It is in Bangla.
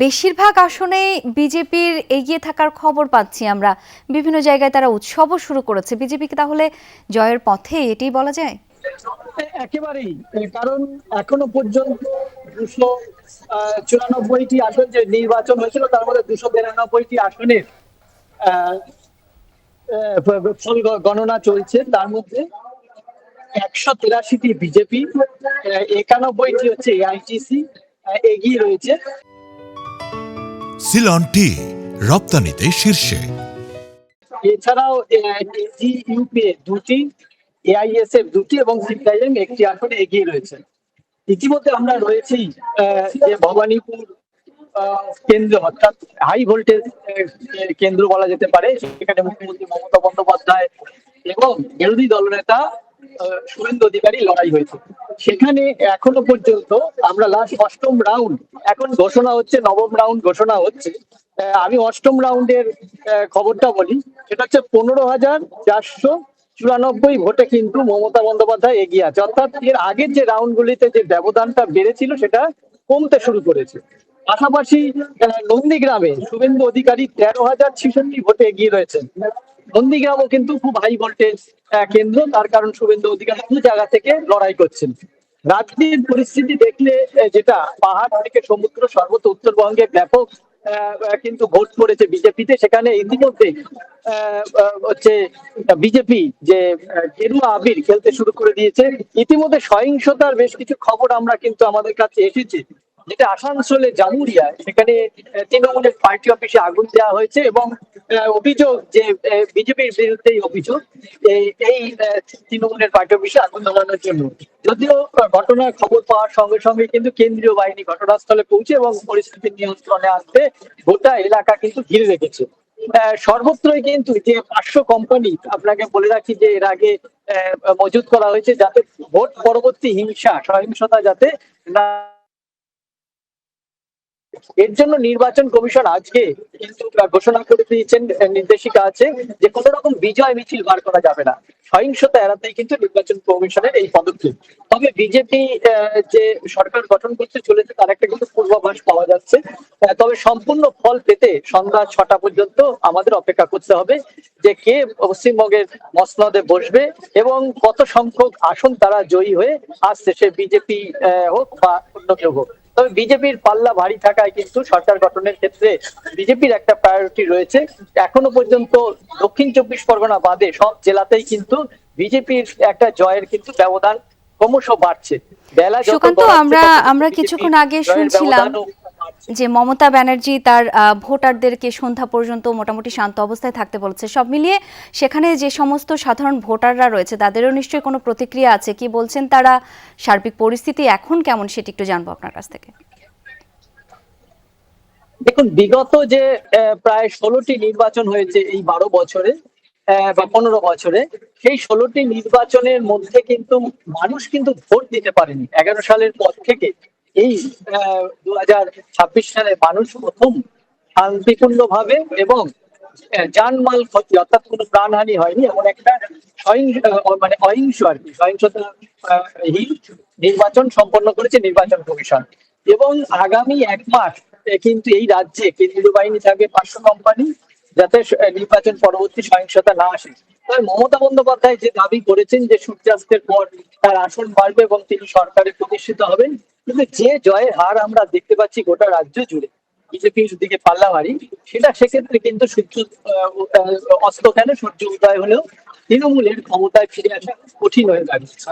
বেশিরভাগ আসনে বিজেপির এগিয়ে থাকার খবর পাচ্ছি আমরা। বিভিন্ন জায়গায় তারা উৎসবও শুরু করেছে। বিজেপি কি তাহলে জয়ের পথে, এটাই বলা যায়? একেবারেই। কারণ এখনো পর্যন্ত 294টি আসন যে নির্বাচন হয়েছিল তার মধ্যে 292টি আসনের আহ, ফল গণনা চলছে। তার মধ্যে 183টি বিজেপি, 91টি হচ্ছে এআইটিসি এগিয়ে রয়েছে। সিলন টি রপ্তানিতে শীর্ষে। এছাড়াও এজিইউপিএ দুটি, এআইএসএফ দুটি এবং সিপিআইএম একটি আসনে এগিয়ে রয়েছে। ইতিমধ্যে আমরা রয়েছি যে ভবানীপুর কেন্দ্র, অর্থাৎ হাই ভোল্টেজ কেন্দ্র বলা যেতে পারে। সেখানে মুখ্যমন্ত্রী মমতা বন্দ্যোপাধ্যায় এবং বিরোধী দলনেতা শুভেন্দু অধিকারী লড়াই হয়েছে। সেখানে এখনো পর্যন্ত আমরা লাস্ট অষ্টম রাউন্ড এখন ঘোষণা হচ্ছে, নবম রাউন্ড ঘোষণা হচ্ছে। আমি অষ্টম রাউন্ডের খবরটা বলি। সেটা হচ্ছে 15,494 ভোটে কিন্তু মমতা বন্দ্যোপাধ্যায় এগিয়ে আছে। অর্থাৎ এর আগের যে রাউন্ড গুলিতে যে ব্যবধানটা বেড়েছিল সেটা কমতে শুরু করেছে। পাশাপাশি নন্দীগ্রামে শুভেন্দু অধিকারী 13,066 ভোটে এগিয়ে রয়েছেন। নন্দীগ্রামও কিন্তু খুব হাই ভোল্টেজ কেন্দ্র, তার কারণ শুভেন্দু অধিকারী দু জায়গা থেকে লড়াই করছেন। রাজনীতির পরিস্থিতি দেখলে যেটা, পাহাড় থেকে সমুদ্র সর্বত্র উত্তরবঙ্গে ব্যাপক কিন্তু ভোট পড়েছে বিজেপিতে। সেখানে ইতিমধ্যে হচ্ছে বিজেপি যে গেরুয়া আবির খেলতে শুরু করে দিয়েছে। ইতিমধ্যে সহিংসতার বেশ কিছু খবর আমরা কিন্তু আমাদের কাছে এসেছে, যেটা আসানসোলে জামুরিয়ায়, সেখানে তৃণমূলের পার্টি অফিসে আগুন দেওয়া হয়েছে এবং অভিযোগ যে বিজেপির বিরুদ্ধে অভিযোগ এই তৃণমূলের পার্টি অফিসে আগুন ধরানোর জন্য। যদিও ঘটনার খবর পাওয়ার সঙ্গে সঙ্গে কিন্তু কেন্দ্রীয় বাহিনী ঘটনাস্থলে পৌঁছে এবং পরিস্থিতি নিয়ন্ত্রণে আনতে গোটা এলাকা কিন্তু ঘিরে রেখেছে। সর্বত্রই কিন্তু যে 500 কোম্পানি আপনাকে বলে রাখি যে এর আগে মজুত করা হয়েছে, যাতে ভোট পরবর্তী সহিংসতা যাতে না। এর জন্য নির্বাচন কমিশন আজকে কিন্তু ঘোষণা করে দিয়েছেন, নির্দেশিকা আছে যে কোন রকম বিজয় মিছিল বার করা যাবে না। সহিংসতা এড়াতেই কিন্তু নির্বাচন কমিশনের এই পদক্ষেপ। তবে বিজেপি যে সরকার গঠন করতে চলেছে তার একটা কিন্তু পূর্বাভাস পাওয়া যাচ্ছে। তবে সম্পূর্ণ ফল পেতে সন্ধ্যা 6টা পর্যন্ত আমাদের অপেক্ষা করতে হবে যে কে পশ্চিমবঙ্গের মসনদে বসবে এবং কত সংখ্যক আসন তারা জয়ী হয়ে আসছে, সে বিজেপি হোক বা অন্য কেউ হোক। তবে বিজেপির পাল্লা ভারী থাকায় কিন্তু সরকার গঠনের ক্ষেত্রে বিজেপির একটা প্রায়োরিটি রয়েছে। এখনো পর্যন্ত দক্ষিণ 24 পরগনা বাদে সব জেলাতেই কিন্তু বিজেপির একটা জয়ের কিন্তু ব্যবধান ক্রমশ বাড়ছে। বেলা যত সুকান্ত, আমরা কিছুক্ষণ আগে শুনছিলাম যে মমতা ব্যানার্জি তার ভোটারদেরকে সন্ধ্যা পর্যন্ত মোটামুটি শান্ত অবস্থায় থাকতে বলেছে। সব মিলিয়ে সেখানে যে সমস্ত সাধারণ ভোটাররা রয়েছে তাদেরও নিশ্চয়ই কোনো প্রতিক্রিয়া আছে। কি বলছেন তারা? সার্বিক পরিস্থিতি এখন কেমন সেটি একটু জানবো আপনার কাছ থেকে। দেখুন, বিগত যে প্রায় 16টি নির্বাচন হয়েছে এই 12 বছরে বা 15 বছরে, সেই 16টি নির্বাচনের মধ্যে কিন্তু মানুষ কিন্তু ভোট দিতে পারেনি 11 সালের পর থেকে। এই 2026 সালে মানুষ প্রথম শান্তিপূর্ণ ভাবে এবং জানমাল ক্ষতি অর্থাৎ কোনো প্রাণহানি হয়নি এমন একটা মানে অহিংস আর কি সহিংসতা নির্বাচন সম্পন্ন করেছে নির্বাচন কমিশন। এবং আগামী 1 মাস কিন্তু এই রাজ্যে কেন্দ্রীয় বাহিনী থাকবে 500 কোম্পানি, যাতে নির্বাচন পরবর্তী সহিংসতা না আসে। তবে মমতা বন্দ্যোপাধ্যায় যে দাবি করেছেন যে সূর্যাস্তের পর তার আসন বাড়বে এবং তিনি সরকারে প্রতিষ্ঠিত হবেন, কিন্তু যে জয়ের হার আমরা দেখতে পাচ্ছি গোটা রাজ্য জুড়ে বিজেপির দিকে পাল্লা ভারী, সেটা সেক্ষেত্রে কিন্তু সূর্য অস্ত কেন সূর্য উদয় হলেও তৃণমূলের ক্ষমতায় ফিরে আসা কঠিন হয়ে দাঁড়িয়েছে।